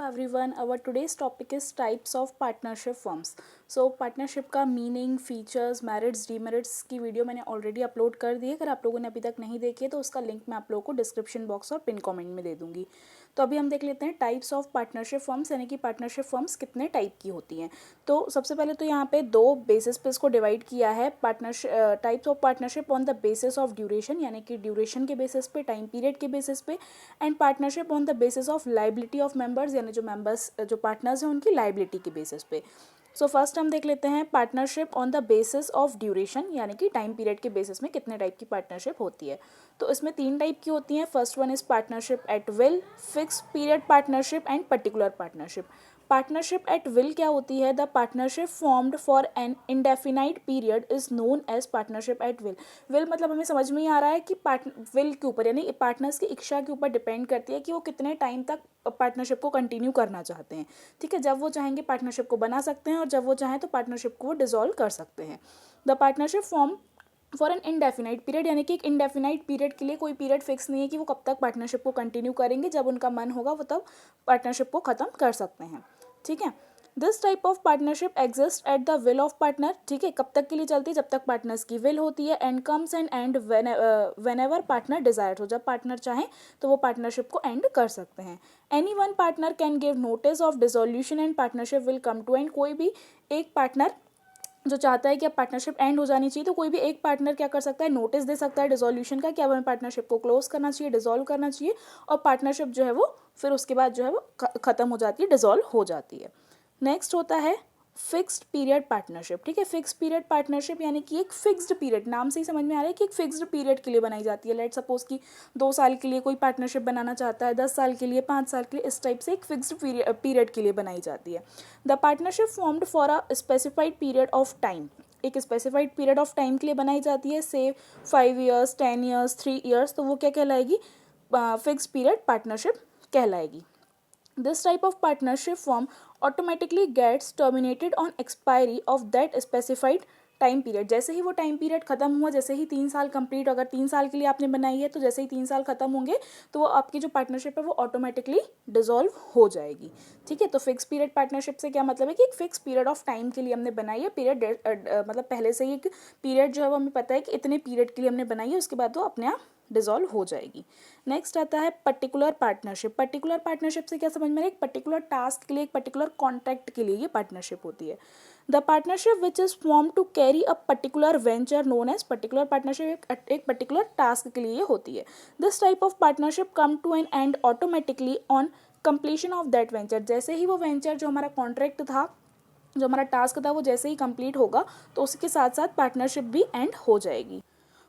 everyone, our today's topic is types of partnership firms. So partnership का meaning, features, merits, demerits की video मैंने already upload कर दी है। अगर आप लोगों ने अभी तक नहीं देखी है तो उसका लिंक मैं आप लोगों को डिस्क्रिप्शन बॉक्स और पिन कमेंट में दे दूंगी। तो अभी हम देख लेते हैं टाइप्स ऑफ पार्टनरशिप फर्म्स, यानी कि पार्टनरशिप फर्म्स कितने टाइप की होती हैं। तो सबसे पहले तो यहाँ पे दो बेसिस पे इसको डिवाइड किया है। Partnership types of partnership on the basis of duration, यानी कि ड्यूरेशन के बेसिस पे, टाइम पीरियड के बेसिस पे, and partnership on the basis of liability of members, यानी जो पार्टनर्स हैं उनकी लाइबिलिटी के बेसिस पे। सो फर्स्ट हम देख लेते हैं partnership on the basis of duration, यानी कि टाइम पीरियड के बेसिस में कितने टाइप की पार्टनरशिप होती है। तो इसमें 3 टाइप की होती हैं। First one is partnership at will, fix period partnership and particular partnership. Partnership at will क्या होती है? The partnership formed for an indefinite period is known as partnership at will. Will मतलब हमें समझ में ही आ रहा है कि विल के ऊपर, यानी पार्टनर्स की इच्छा के ऊपर डिपेंड करती है कि वो कितने टाइम तक पार्टनरशिप को कंटिन्यू करना चाहते हैं। ठीक है, जब वो चाहेंगे पार्टनरशिप को बना सकते हैं और जब वो चाहें तो पार्टनरशिप को वो डिसॉल्व कर सकते हैं। The partnership form for an indefinite period, यानी कि एक इनडेफिनाइट पीरियड के लिए कोई पीरियड फिक्स नहीं है कि वो कब तक पार्टनरशिप को कंटिन्यू करेंगे। जब उनका मन होगा वो तब पार्टनरशिप को ख़त्म कर सकते हैं। ठीक है, this type of partnership exist at the will of partner. ठीक है, कब तक के लिए चलती है? जब तक पार्टनर्स की विल होती है। End comes end and whenever partner desire हो, जब पार्टनर चाहें तो वो पार्टनरशिप को एंड कर सकते हैं। Any one partner can give notice of dissolution and partnership will come to end. कोई भी एक पार्टनर जो चाहता है कि अब पार्टनरशिप एंड हो जानी चाहिए, तो कोई भी एक पार्टनर क्या कर सकता है? नोटिस दे सकता है डिसोल्यूशन का कि अब हमें पार्टनरशिप को क्लोज करना चाहिए, डिसॉल्व करना चाहिए, और पार्टनरशिप जो है वो फिर उसके बाद जो है वो खत्म हो जाती है, डिसॉल्व हो जाती है। नेक्स्ट होता है फिक्स्ड पीरियड पार्टनरशिप। ठीक है, फिक्स्ड पीरियड पार्टनरशिप यानी कि एक फिक्स्ड पीरियड, नाम से ही समझ में आ रहा है कि एक फिक्स्ड पीरियड के लिए बनाई जाती है। लेट सपोज कि 2 साल के लिए कोई पार्टनरशिप बनाना चाहता है, 10 साल के लिए, 5 साल के लिए, इस टाइप से एक फिक्स्ड पीरियड के लिए बनाई जाती है। The partnership formed for a specified period of time, एक स्पेसिफाइड पीरियड ऑफ टाइम के लिए बनाई जाती है। से 5 ईयर्स, 10 ईयर्स, 3 ईयर्स, तो वो क्या कहलाएगी? फिक्स्ड पीरियड पार्टनरशिप कहलाएगी। This type of partnership firm automatically gets terminated on expiry of that specified time period. जैसे ही वो टाइम पीरियड खत्म हुआ, जैसे ही 3 साल कंप्लीट, अगर 3 साल के लिए आपने बनाई है तो जैसे ही 3 साल खत्म होंगे तो वो आपकी जो पार्टनरशिप है वो ऑटोमेटिकली डिसॉल्व हो जाएगी। ठीक है, तो फिक्स पीरियड पार्टनरशिप से क्या मतलब है कि एक फिक्स पीरियड ऑफ टाइम के लिए हमने बनाई है। पीरियड मतलब पहले से ही एक पीरियड जो है वो हमें पता है कि इतने पीरियड के लिए हमने बनाई है, उसके बाद वो अपने आप डिसॉल्व हो जाएगी। नेक्स्ट आता है पर्टिकुलर पार्टनरशिप। पर्टिकुलर पार्टनरशिप से क्या समझ में? एक पर्टिकुलर टास्क के लिए, एक पर्टिकुलर कॉन्ट्रैक्ट के लिए ये पार्टनरशिप होती है। The partnership which is form to carry a particular venture known as particular partnership, एक पर्टिकुलर टास्क के लिए होती है। This type of partnership come to an end automatically on completion of that venture. जैसे ही वो वेंचर, जो हमारा कॉन्ट्रैक्ट था, जो हमारा टास्क था, वो जैसे ही कंप्लीट होगा तो उसके साथ साथ पार्टनरशिप भी एंड हो जाएगी।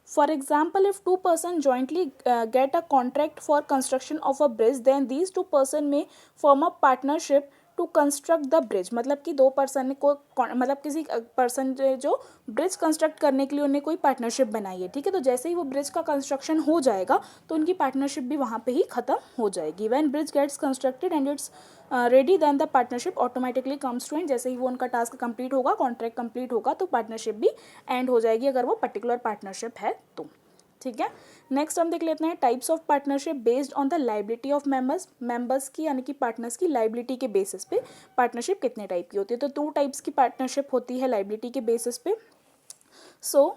For example, if 2 persons jointly get a contract for construction of a bridge, then these 2 persons may form a partnership to construct the bridge। मतलब कि 2 पर्सन को, मतलब किसी पर्सन जो ब्रिज कंस्ट्रक्ट करने के लिए उन्हें कोई पार्टनरशिप बनाई है। ठीक है, तो जैसे ही वो ब्रिज का कंस्ट्रक्शन हो जाएगा तो उनकी पार्टनरशिप भी वहाँ पे ही खत्म हो जाएगी। When bridge gets constructed and it's ready, then the partnership automatically comes to end. जैसे ही वो उनका टास्क कंप्लीट होगा, कॉन्ट्रैक्ट कंप्लीट होगा, तो पार्टनरशिप भी एंड हो जाएगी, अगर वो पर्टिकुलर पार्टनरशिप है तो। ठीक है, नेक्स्ट हम देख लेते हैं types of partnership based on the liability of members की, यानी कि पार्टनर्स की लाइबिलिटी के बेसिस पे पार्टनरशिप कितने टाइप की होती है। तो 2 टाइप्स की पार्टनरशिप होती है लाइबिलिटी के बेसिस पे। सो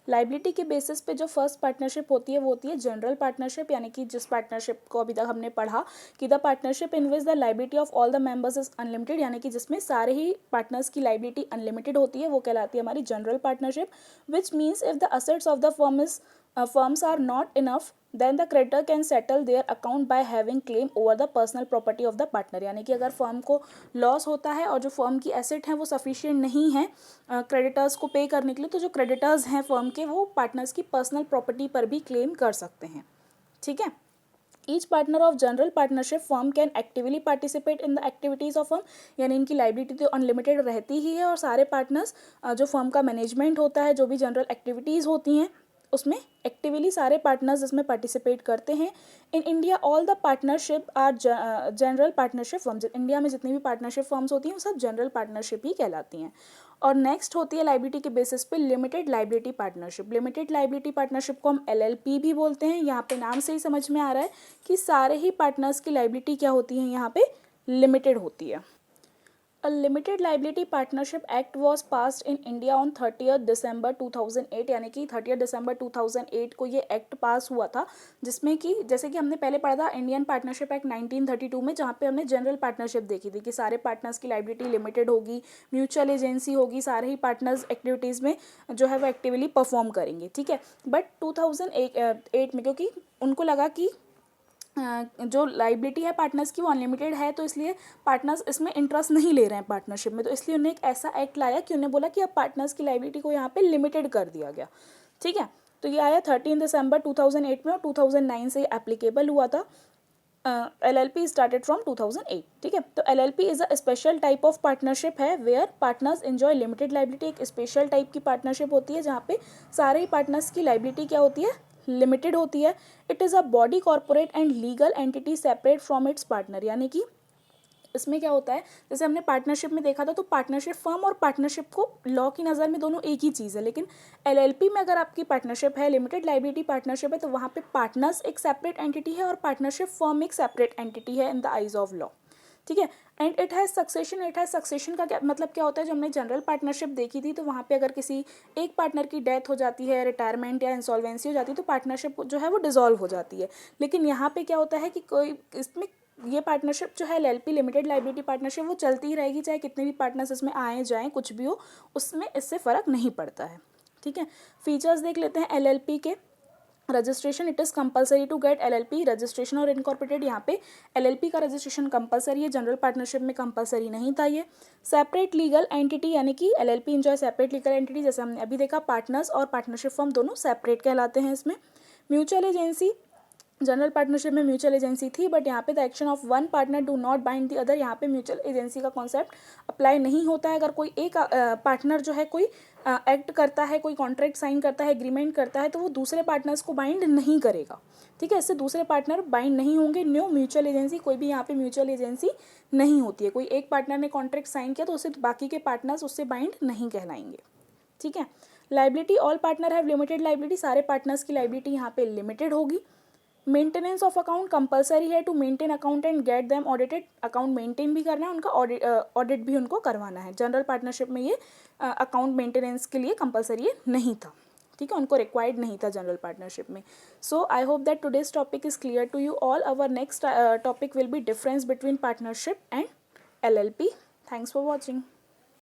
लाइबिलिटी के बेसिस पे जो फर्स्ट पार्टनरशिप होती है वो होती है जनरल पार्टनरशिप, यानी कि जिस पार्टनरशिप को अभी तक हमने पढ़ा कि the partnership in which the liability of all the members is unlimited, यानी कि जिसमें सारे ही पार्टनर्स की लाइबिलिटी अनलिमिटेड होती है, वो कहलाती है हमारी general partnership. Which means if the assets of the firms are not enough, then the creditor can settle their account by having claim over the personal property of the partner। यानी कि अगर firm को loss होता है और जो firm की asset है वो सफिशिएंट नहीं है क्रेडिटर्स को पे करने के लिए, तो जो क्रेडिटर्स हैं फर्म के, वो पार्टनर्स की पर्सनल प्रॉपर्टी पर भी क्लेम कर सकते हैं। ठीक है, each partner of general partnership firm can actively participate in the activities of firm, यानी इनकी लाइबिलिटी तो अनलिमिटेड रहती ही है और सारे पार्टनर्स जो फर्म का मैनेजमेंट होता है, जो भी जनरल एक्टिविटीज़ होती हैं उसमें एक्टिवली सारे पार्टनर्स इसमें पार्टिसिपेट करते हैं। In India all the partnership are general partnership firms. India में जितनी भी पार्टनरशिप फर्म्स होती हैं वो सब जनरल पार्टनरशिप ही कहलाती हैं। और नेक्स्ट होती है लाइबिलिटी के बेसिस पे limited liability partnership. Limited liability partnership को हम LLP भी बोलते हैं। यहाँ पे नाम से ही समझ में आ रहा है कि सारे ही पार्टनर्स की लाइबिलिटी क्या होती है यहाँ पे लिमिटेड होती है। A Limited Liability Partnership Act was passed in India on 30th December 2008, यानी कि 30th December 2008 को ये एक्ट पास हुआ था, जिसमें कि जैसे कि हमने पहले पढ़ा था इंडियन पार्टनरशिप एक्ट 1932 में, जहाँ पे हमने जनरल पार्टनरशिप देखी थी कि सारे पार्टनर्स की लाइबिलिटी लिमिटेड होगी, म्यूचुअल एजेंसी होगी, सारे ही पार्टनर्स एक्टिविटीज़ में जो है वो एक्टिवली परफॉर्म करेंगे, ठीक है। बट 2008 में क्योंकि उनको लगा कि जो लाइबिलिटी है पार्टनर्स की वो अनलिमिटेड है, तो इसलिए पार्टनर्स इसमें इंटरेस्ट नहीं ले रहे हैं पार्टनरशिप में, तो इसलिए उन्हें एक ऐसा एक्ट लाया कि उन्हें बोला कि अब पार्टनर्स की लाइबिलिटी को यहाँ पे लिमिटेड कर दिया गया, ठीक है। तो ये आया 13 दिसंबर 2008 में और 2009 से एप्लीकेबल हुआ था। LLP स्टार्टेड फ्रॉम 2008, ठीक है। तो LLP is a special type of partnership है where partners enjoy limited liability. एक स्पेशल टाइप की पार्टनरशिप होती है जहाँ पे सारे ही पार्टनर्स की लाइबिलिटी क्या होती है, लिमिटेड होती है। It is a body corporate and legal entity separate from its partner, यानी कि इसमें क्या होता है, जैसे हमने पार्टनरशिप में देखा था, तो पार्टनरशिप फर्म और पार्टनरशिप को लॉ की नज़र में दोनों एक ही चीज़ है, लेकिन LLP में अगर आपकी पार्टनरशिप है, लिमिटेड लाइबिलिटी पार्टनरशिप है, तो वहाँ पे पार्टनर्स एक सेपरेट एंटिटी है और पार्टनरशिप फर्म एक सेपरेट एंटिटी है in the eyes of law, ठीक है। एंड इट हैज़ सक्सेशन का क्या मतलब क्या होता है, जो हमने जनरल पार्टनरशिप देखी थी, तो वहाँ पे अगर किसी एक पार्टनर की डेथ हो जाती है, रिटायरमेंट या इंसॉल्वेंसी हो जाती है, तो पार्टनरशिप जो है वो डिसॉल्व हो जाती है। लेकिन यहाँ पे क्या होता है कि कोई इसमें ये पार्टनरशिप जो है LLP लिमिटेड लाइबिलिटी पार्टनरशिप वो चलती ही रहेगी, चाहे कितने भी पार्टनर्स इसमें आए जाएँ, कुछ भी हो, उसमें इससे फ़र्क नहीं पड़ता है, ठीक है। फीचर्स देख लेते हैं LLP के। Registration, it is compulsory to get LLP registration और इनकॉर्पोरेटेड। यहाँ पे LLP का रजिस्ट्रेशन कंपलसरी है, जनरल पार्टनरशिप में कंपलसरी नहीं था ये। सेपरेट लीगल एंटिटी, यानी कि LLP enjoy separate legal entity, जैसे हमने अभी देखा पार्टनर्स और पार्टनरशिप फर्म दोनों सेपरेट कहलाते हैं इसमें। म्यूचुअल एजेंसी, जनरल पार्टनरशिप में म्यूचुअल एजेंसी थी, बट यहाँ पे the action of one partner do not bind the other, यहाँ पे म्यूचुअल एजेंसी का कॉन्सेप्ट अप्लाई नहीं होता है। अगर कोई एक पार्टनर जो है कोई एक्ट करता है, कोई कॉन्ट्रैक्ट साइन करता है, एग्रीमेंट करता है, तो वो दूसरे पार्टनर्स को बाइंड नहीं करेगा, ठीक है। इससे दूसरे पार्टनर बाइंड नहीं होंगे। न्यू म्यूचुअल एजेंसी, कोई भी यहाँ पे म्यूचुअल एजेंसी नहीं होती है। कोई एक पार्टनर ने कॉन्ट्रैक्ट साइन किया तो उससे बाकी के पार्टनर्स उससे बाइंड नहीं कहलाएंगे, ठीक है। Liability, all partner have limited liability, सारे पार्टनर्स की लाइबिलिटी यहाँ पे लिमिटेड होगी। मेंटेनेंस ऑफ अकाउंट कंपलसरी है to maintain account and get them audited, account maintain भी करना है, उनका ऑडिट भी उनको करवाना है। जनरल पार्टनरशिप में ये अकाउंट मेंटेनेंस के लिए कंपलसरी नहीं था, ठीक है, उनको रिक्वायर्ड नहीं था जनरल पार्टनरशिप में। So I hope that today's topic is clear to you all. Our next topic will be difference between partnership and LLP. Thanks for watching.